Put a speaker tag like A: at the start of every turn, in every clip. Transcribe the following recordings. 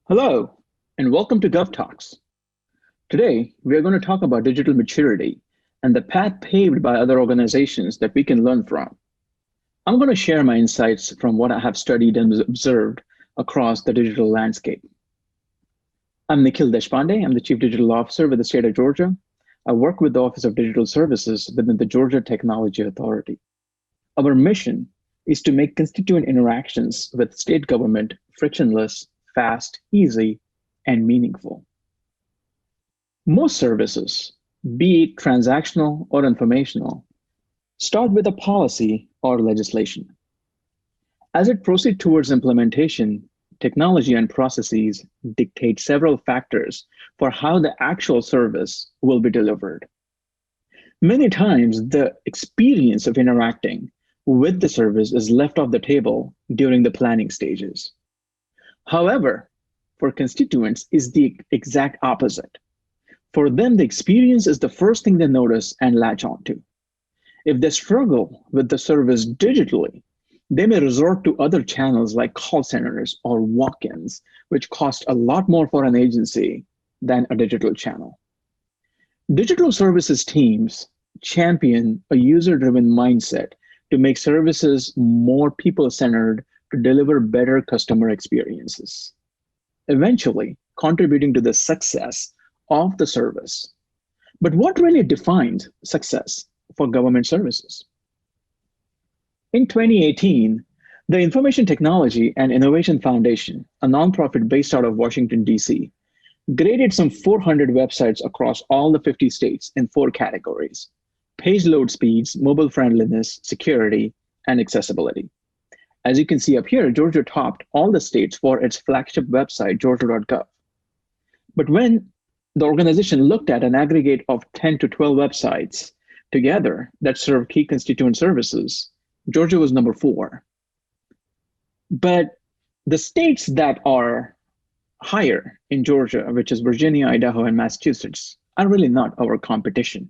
A: Hello, and welcome to GovTalks. Today, we are going to talk about digital maturity and the path paved by other organizations that we can learn from. I'm going to share my insights from what I have studied and observed across the digital landscape. I'm Nikhil Deshpande. I'm the Chief Digital Officer with the state of Georgia. I work with the Office of Digital Services within the Georgia Technology Authority. Our mission is to make constituent interactions with state government frictionless, fast, easy, and meaningful. Most services, be it transactional or informational, start with a policy or legislation. As it proceeds towards implementation, technology and processes dictate several factors for how the actual service will be delivered. Many times, the experience of interacting with the service is left off the table during the planning stages. However, for constituents is the exact opposite. For them, the experience is the first thing they notice and latch onto. If they struggle with the service digitally, they may resort to other channels like call centers or walk-ins, which cost a lot more for an agency than a digital channel. Digital services teams champion a user-driven mindset to make services more people-centered to deliver better customer experiences, eventually contributing to the success of the service. But what really defines success for government services? In 2018, the Information Technology and Innovation Foundation, a nonprofit based out of Washington, D.C., graded some 400 websites across all the 50 states in 4 categories: page load speeds, mobile friendliness, security, and accessibility. As you can see up here, Georgia topped all the states for its flagship website, georgia.gov. But when the organization looked at an aggregate of 10 to 12 websites together that serve key constituent services, Georgia was number 4. But the states that are higher in Georgia, which is Virginia, Idaho, and Massachusetts, are really not our competition.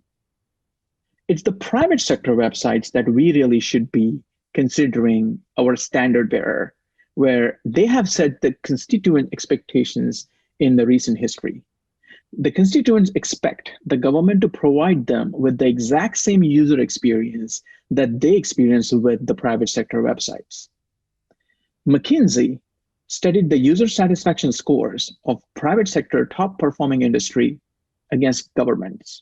A: It's the private sector websites that we really should be considering our standard bearer, where they have set the constituent expectations in the recent history. The constituents expect the government to provide them with the exact same user experience that they experience with the private sector websites. McKinsey studied the user satisfaction scores of private sector top performing industry against governments.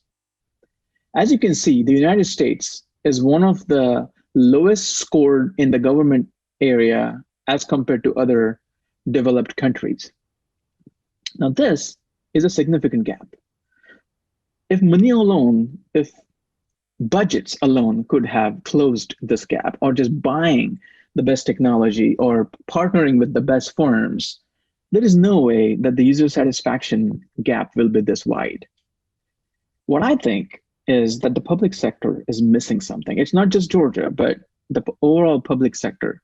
A: As you can see, the United States is one of the lowest scored in the government area as compared to other developed countries. Now, this is a significant gap. If money alone, if budgets alone could have closed this gap, or just buying the best technology or partnering with the best firms, there is no way that the user satisfaction gap will be this wide. What I think is that the public sector is missing something. It's not just Georgia, but the overall public sector,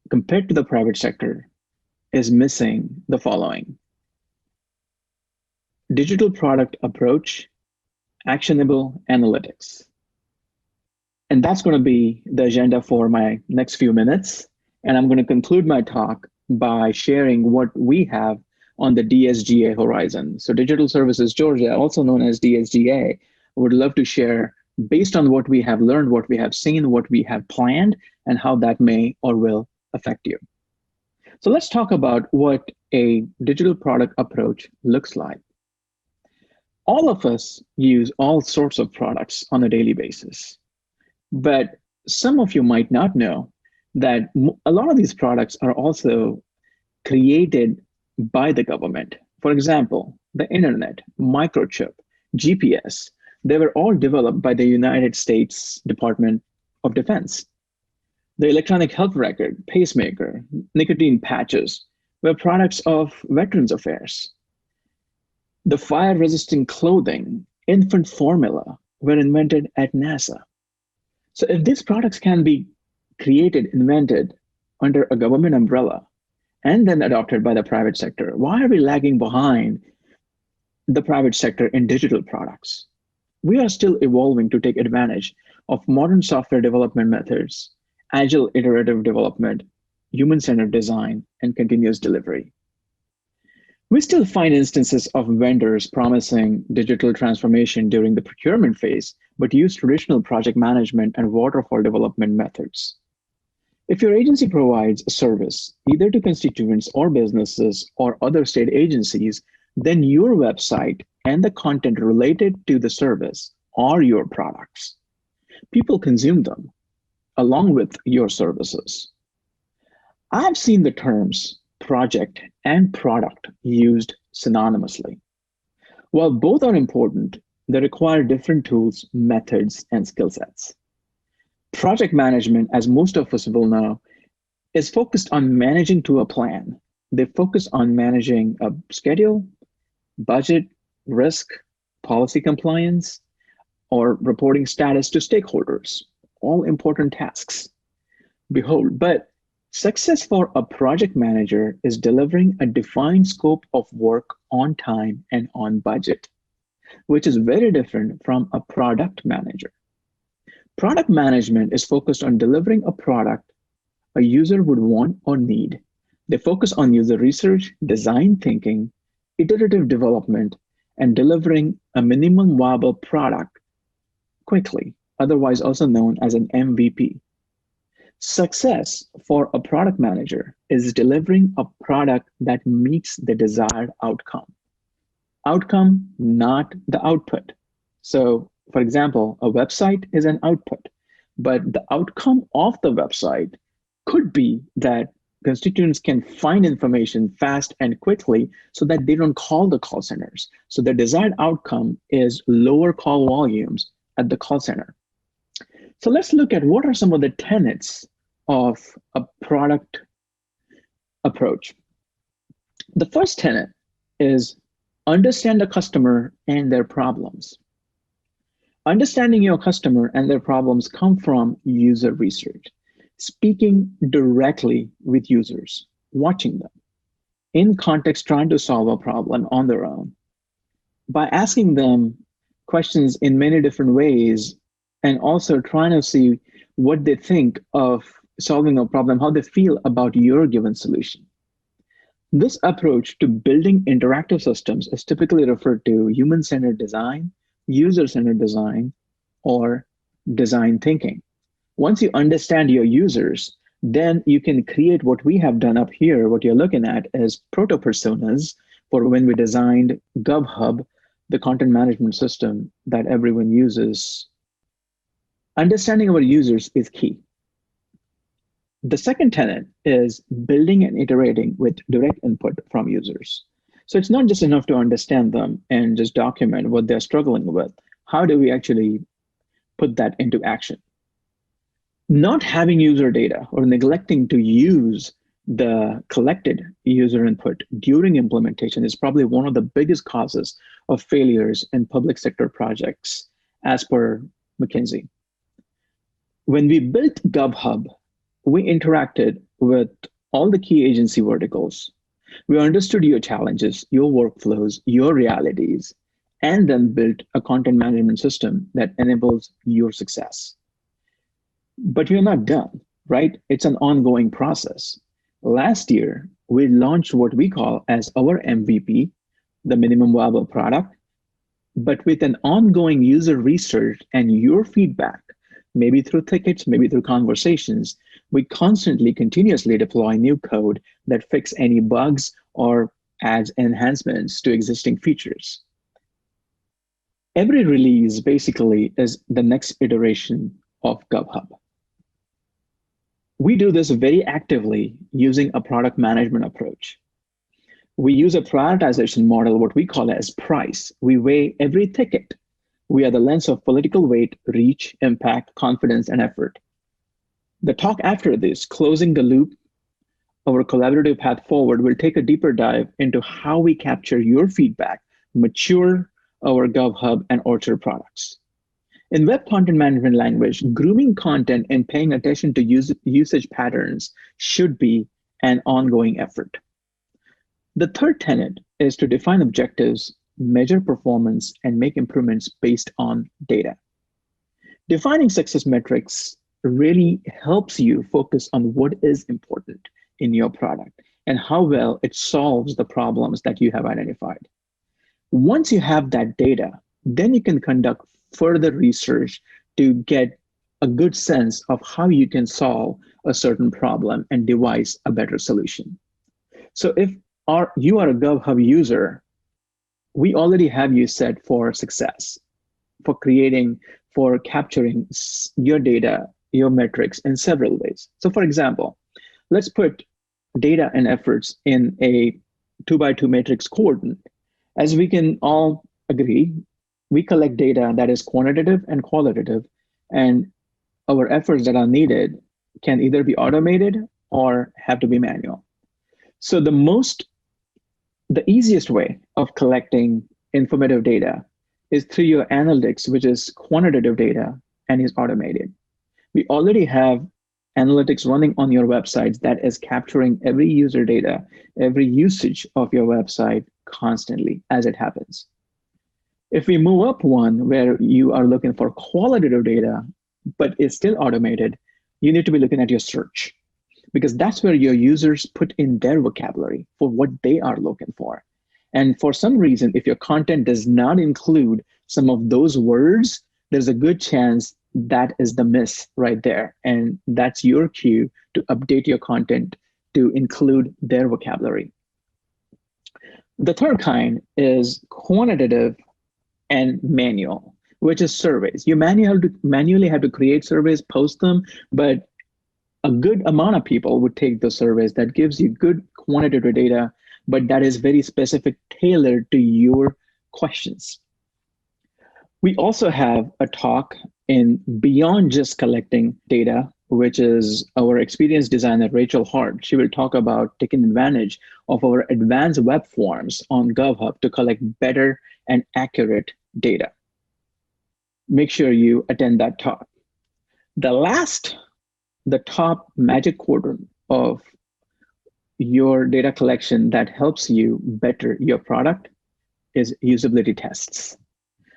A: compared to the private sector, is missing the following: digital product approach, actionable analytics. And that's going to be the agenda for my next few minutes. And I'm going to conclude my talk by sharing what we have on the DSGA horizon. So Digital Services Georgia, also known as DSGA, would love to share based on what we have learned, what we have seen, what we have planned, and how that may or will affect you. So let's talk about what a digital product approach looks like. All of us use all sorts of products on a daily basis, but some of you might not know that a lot of these products are also created by the government. For example, the internet, microchip, GPS, they were all developed by the United States Department of Defense. The electronic health record, pacemaker, nicotine patches were products of Veterans Affairs. The fire-resistant clothing, infant formula were invented at NASA. So if these products can be created, invented under a government umbrella, and then adopted by the private sector, why are we lagging behind the private sector in digital products? We are still evolving to take advantage of modern software development methods, agile iterative development, human-centered design, and continuous delivery. We still find instances of vendors promising digital transformation during the procurement phase, but use traditional project management and waterfall development methods. If your agency provides a service, either to constituents or businesses or other state agencies, then your website and the content related to the service are your products. People consume them along with your services. I've seen the terms project and product used synonymously. While both are important, they require different tools, methods, and skill sets. Project management, as most of us will know, is focused on managing to a plan. They focus on managing a schedule, budget, risk, policy compliance, or reporting status to stakeholders, all important tasks. Behold, but success for a project manager is delivering a defined scope of work on time and on budget, which is very different from a product manager. Product management is focused on delivering a product a user would want or need. They focus on user research, design thinking, iterative development, and delivering a minimum viable product quickly, otherwise also known as an MVP. Success for a product manager is delivering a product that meets the desired outcome. Outcome, not the output. So, for example, a website is an output, but the outcome of the website could be that constituents can find information fast and quickly so that they don't call the call centers. So the desired outcome is lower call volumes at the call center. So let's look at what are some of the tenets of a product approach. The first tenet is understand the customer and their problems. Understanding your customer and their problems come from user research, speaking directly with users, watching them, in context, trying to solve a problem on their own, by asking them questions in many different ways, and also trying to see what they think of solving a problem, how they feel about your given solution. This approach to building interactive systems is typically referred to human-centered design, user-centered design, or design thinking. Once you understand your users, then you can create what we have done up here. What you're looking at is proto-personas for when we designed GovHub, the content management system that everyone uses. Understanding our users is key. The second tenet is building and iterating with direct input from users. So it's not just enough to understand them and just document what they're struggling with. How do we actually put that into action? Not having user data or neglecting to use the collected user input during implementation is probably one of the biggest causes of failures in public sector projects, as per McKinsey. When we built GovHub, we interacted with all the key agency verticals. We understood your challenges, your workflows, your realities, and then built a content management system that enables your success. But you're not done, right? It's an ongoing process. Last year, we launched what we call as our MVP, the minimum viable product, but with an ongoing user research and your feedback, maybe through tickets, maybe through conversations, we constantly, continuously deploy new code that fix any bugs or adds enhancements to existing features. Every release basically is the next iteration of GovHub. We do this very actively using a product management approach. We use a prioritization model, what we call as price. We weigh every ticket. We are the lens of political weight, reach, impact, confidence, and effort. The talk after this, closing the loop, our collaborative path forward, will take a deeper dive into how we capture your feedback, mature our GovHub and Orchard products. In web content management language, grooming content and paying attention to usage patterns should be an ongoing effort. The third tenet is to define objectives, measure performance, and make improvements based on data. Defining success metrics really helps you focus on what is important in your product and how well it solves the problems that you have identified. Once you have that data, then you can conduct further research to get a good sense of how you can solve a certain problem and devise a better solution. So if you are a GovHub user, we already have you set for success, for creating, for capturing your data, your metrics in several ways. So for example, let's put data and efforts in a 2x2 matrix coordinate. As we can all agree, we collect data that is quantitative and qualitative, and our efforts that are needed can either be automated or have to be manual. So the easiest way of collecting informative data is through your analytics, which is quantitative data and is automated. We already have analytics running on your websites that is capturing every user data, every usage of your website constantly as it happens. If we move up one where you are looking for qualitative data, but it's still automated, you need to be looking at your search, because that's where your users put in their vocabulary for what they are looking for. And for some reason, if your content does not include some of those words, there's a good chance that is the miss right there. And that's your cue to update your content to include their vocabulary. The third kind is quantitative and manual, which is surveys. You manually have to create surveys, post them, but a good amount of people would take those surveys that gives you good quantitative data, but that is very specific, tailored to your questions. We also have a talk in beyond just collecting data, which is our experience designer, Rachel Hart. She will talk about taking advantage of our advanced web forms on GovHub to collect better and accurate data. Make sure you attend that talk. The top magic quadrant of your data collection that helps you better your product is usability tests,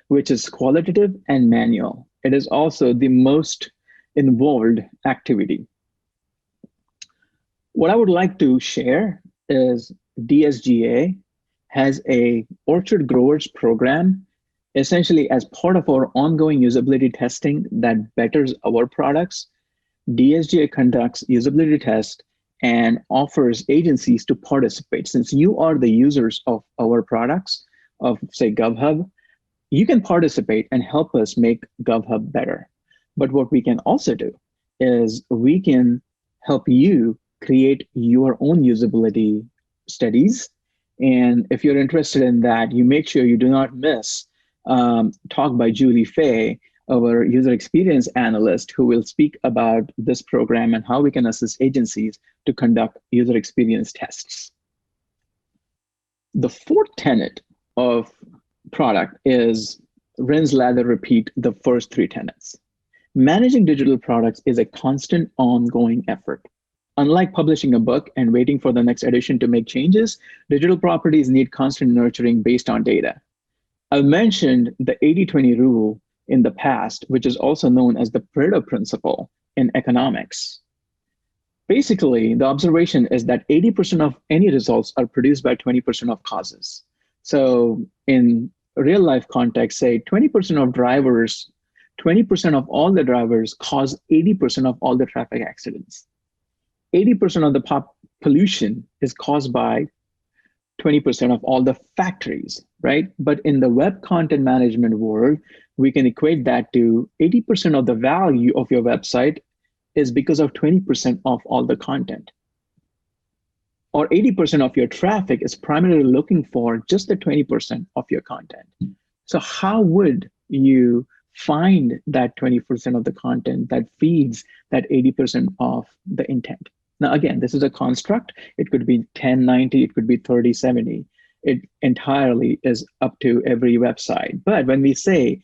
A: which is qualitative and manual. It is also the most involved activity. What I would like to share is DSGA has a orchard growers program, essentially as part of our ongoing usability testing that betters our products. DSGA conducts usability tests and offers agencies to participate. Since you are the users of our products, of say GovHub, you can participate and help us make GovHub better. But what we can also do is we can help you create your own usability studies. And if you're interested in that, you make sure you do not miss talk by Julie Fay, our user experience analyst, who will speak about this program and how we can assist agencies to conduct user experience tests. The fourth tenet of product is rinse, lather, repeat the first three tenets. Managing digital products is a constant, ongoing effort. Unlike publishing a book and waiting for the next edition to make changes, digital properties need constant nurturing based on data. I mentioned the 80-20 rule in the past, which is also known as the Pareto principle in economics. Basically, the observation is that 80% of any results are produced by 20% of causes. So in real life context, say 20% of drivers, 20% of all the drivers cause 80% of all the traffic accidents. 80% of the pollution is caused by 20% of all the factories, right? But in the web content management world, we can equate that to 80% of the value of your website is because of 20% of all the content. Or 80% of your traffic is primarily looking for just the 20% of your content. So how would you find that 20% of the content that feeds that 80% of the intent? Now, again, this is a construct. It could be 10-90, it could be 30-70. It entirely is up to every website. But when we say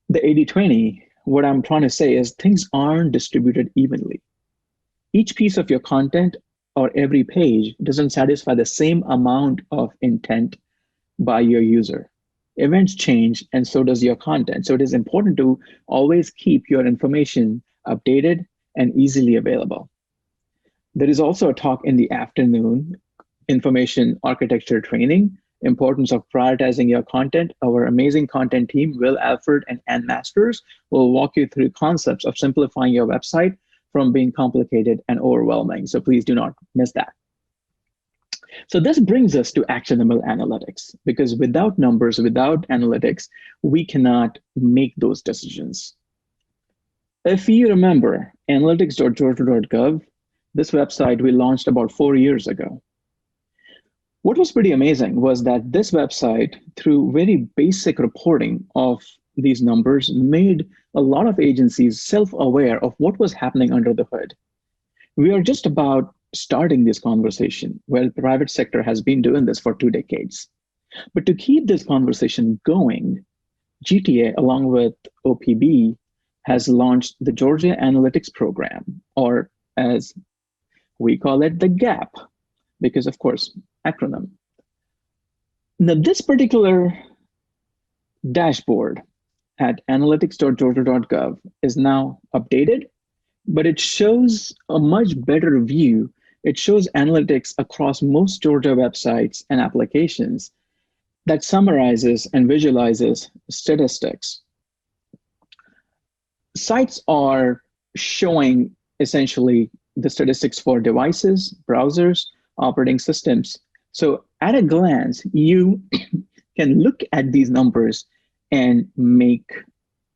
A: the 80-20, what I'm trying to say is things aren't distributed evenly. Each piece of your content or every page doesn't satisfy the same amount of intent by your user. Events change, and so does your content. So it is important to always keep your information updated and easily available. There is also a talk in the afternoon information architecture training, importance of prioritizing your content. Our amazing content team, Will, Alfred, and Ann Masters, will walk you through concepts of simplifying your website from being complicated and overwhelming. So please do not miss that. So this brings us to actionable analytics, because without numbers, without analytics, we cannot make those decisions. If you remember analytics.georgia.gov, this website we launched about 4 years ago. What was pretty amazing was that this website, through very basic reporting of these numbers, made a lot of agencies self-aware of what was happening under the hood. We are just about starting this conversation, where the private sector has been doing this for 2 decades. But to keep this conversation going, GTA, along with OPB, has launched the Georgia Analytics Program, or as we call it, the GAP, because of course, acronym. Now, this particular dashboard at analytics.georgia.gov is now updated, but it shows a much better view. It shows analytics across most Georgia websites and applications that summarizes and visualizes statistics. Sites are showing essentially the statistics for devices, browsers, operating systems. So at a glance, you can look at these numbers and make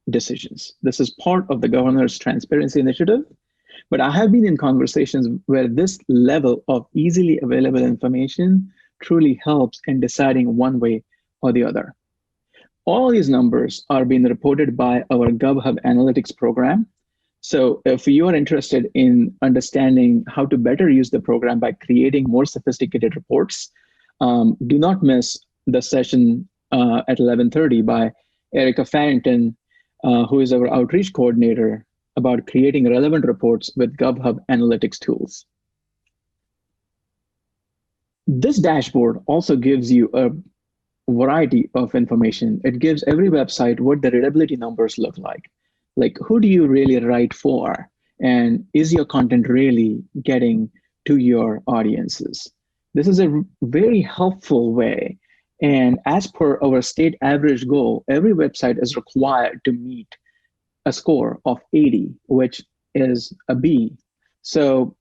A: decisions. This is part of the governor's transparency initiative, but I have been in conversations where this level of easily available information truly helps in deciding one way or the other. All these numbers are being reported by our GovHub Analytics program. So if you are interested in understanding how to better use the program by creating more sophisticated reports, do not miss the session at 11:30 by Erica Farrington, who is our outreach coordinator, about creating relevant reports with GovHub Analytics tools. This dashboard also gives you a variety of information. It gives every website what the readability numbers look like. Like, who do you really write for? And is your content really getting to your audiences? This is a very helpful way. And as per our state average goal, every website is required to meet a score of 80, which is a B. So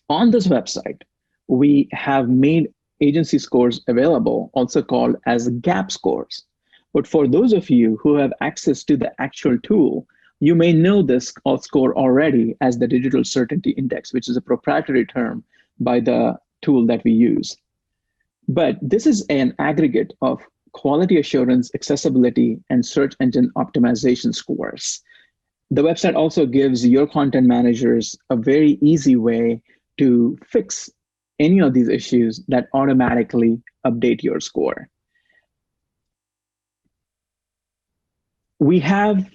A: on this website, we have made agency scores available, also called as GAP scores. But for those of you who have access to the actual tool, you may know this score already as the Digital Certainty Index, which is a proprietary term by the tool that we use. But this is an aggregate of quality assurance, accessibility, and search engine optimization scores. The website also gives your content managers a very easy way to fix any of these issues that automatically update your score. We have,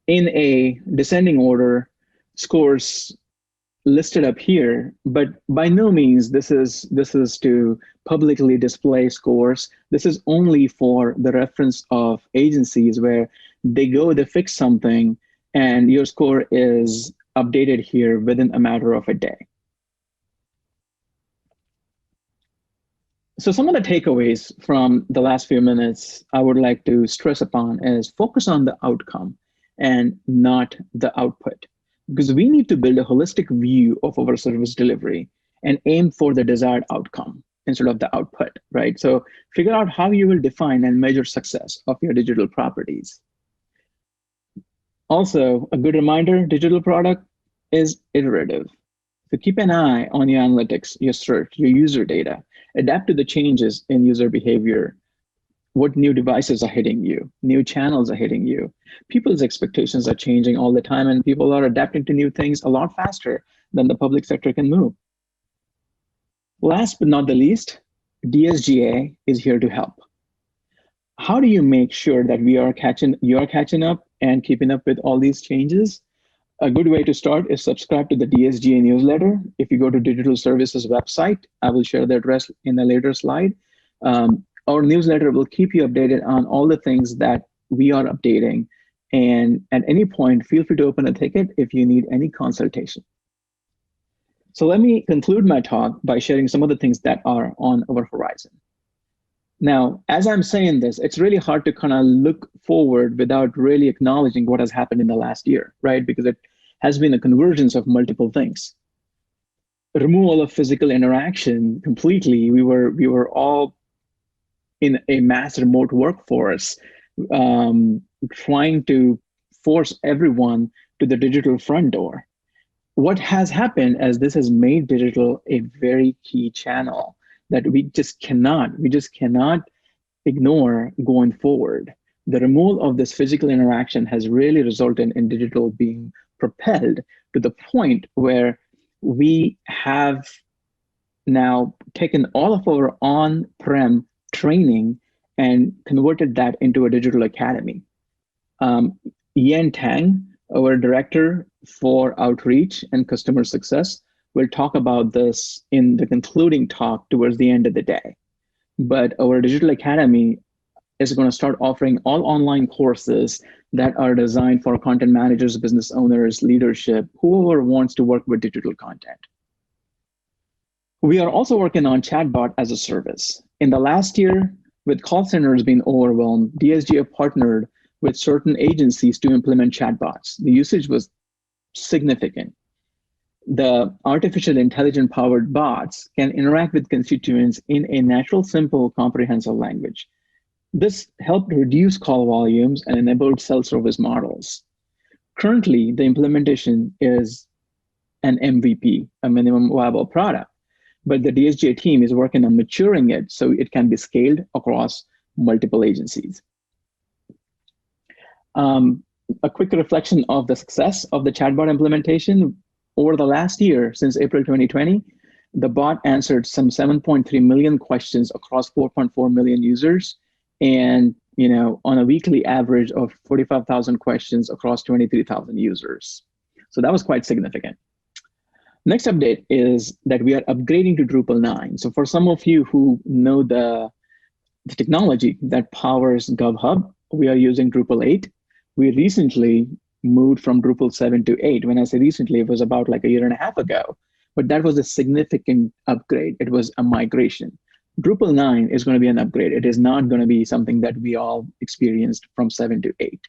A: in a descending order, scores listed up here, but by no means this is to publicly display scores. This is only for the reference of agencies where they fix something, and your score is updated here within a matter of a day. So some of the takeaways from the last few minutes I would like to stress upon is focus on the outcome and not the output, because we need to build a holistic view of our service delivery and aim for the desired outcome instead of the output, right? So figure out how you will define and measure success of your digital properties. Also, a good reminder, digital product is iterative. So keep an eye on your analytics, your search, your user data. Adapt to the changes in user behavior. What new devices are hitting you? New channels are hitting you. People's expectations are changing all the time, and people are adapting to new things a lot faster than the public sector can move. Last but not the least, DSGA is here to help. How do you make sure that you're catching up and keeping up with all these changes? A good way to start is subscribe to the DSGA newsletter. If you go to Digital Services website, I will share the address in a later slide. Our newsletter will keep you updated on all the things that we are updating. And at any point, feel free to open a ticket if you need any consultation. So let me conclude my talk by sharing some of the things that are on our horizon. Now, as I'm saying this, it's really hard to kind of look forward without really acknowledging what has happened in the last year, right? Because it has been a convergence of multiple things. Removal of physical interaction completely. We were all in a mass remote workforce, trying to force everyone to the digital front door. What has happened as this has made digital a very key channel that we just cannot ignore going forward. The removal of this physical interaction has really resulted in digital being propelled to the point where we have now taken all of our on-prem training and converted that into a digital academy. Yan Tang, our director for outreach and customer success, will talk about this in the concluding talk towards the end of the day. But our digital academy is going to start offering all online courses that are designed for content managers, business owners, leadership, whoever wants to work with digital content. We are also working on chatbot as a service. In the last year, with call centers being overwhelmed, DSGA partnered with certain agencies to implement chatbots. The usage was significant. The artificial intelligence powered bots can interact with constituents in a natural, simple, comprehensive language. This helped reduce call volumes and enabled self-service models. Currently, the implementation is an MVP, a minimum viable product, but the DSGA team is working on maturing it so it can be scaled across multiple agencies. A quick reflection of the success of the chatbot implementation. Over the last year, since April 2020, the bot answered some 7.3 million questions across 4.4 million users, and on a weekly average of 45,000 questions across 23,000 users. So that was quite significant. Next update is that we are upgrading to Drupal 9. So for some of you who know the technology that powers GovHub, we are using Drupal 8. We recently moved from Drupal 7 to 8. When I say recently, it was about like a year and a half ago, but that was a significant upgrade. It was a migration. Drupal 9 is going to be an upgrade. It is not going to be something that we all experienced from 7 to 8.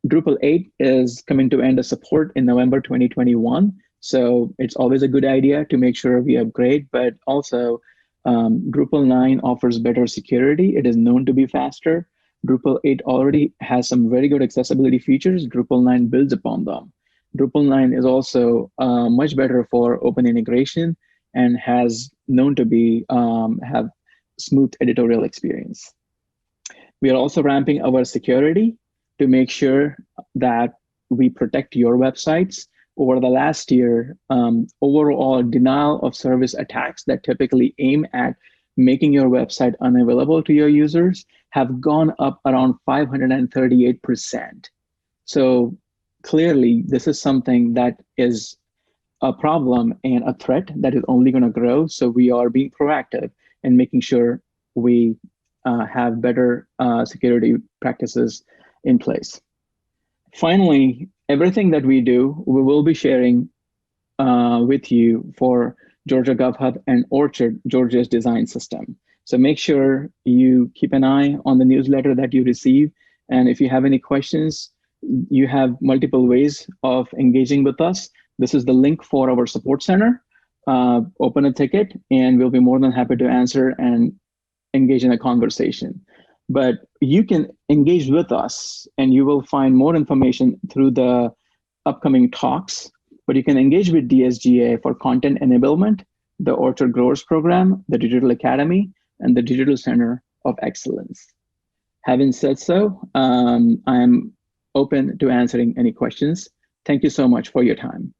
A: Drupal 8 is coming to end of support in November 2021. So it's always a good idea to make sure we upgrade, but also Drupal 9 offers better security. It is known to be faster. Drupal 8 already has some very good accessibility features. Drupal 9 builds upon them. Drupal 9 is also much better for open integration and has known to be have smooth editorial experience. We are also ramping our security to make sure that we protect your websites. Over the last year, overall denial of service attacks that typically aim at making your website unavailable to your users have gone up around 538%. So clearly, this is something that is a problem and a threat that is only going to grow. So we are being proactive and making sure we have better security practices in place. Finally, everything that we do, we will be sharing with you for Georgia GovHub and Orchard, Georgia's design system. So make sure you keep an eye on the newsletter that you receive. And if you have any questions, you have multiple ways of engaging with us. This is the link for our support center. Open a ticket and we'll be more than happy to answer and engage in a conversation. But you can engage with us and you will find more information through the upcoming talks. But you can engage with DSGA for content enablement, the Orchard Growers Program, the Digital Academy, and the Digital Center of Excellence. Having said so, I'm open to answering any questions. Thank you so much for your time.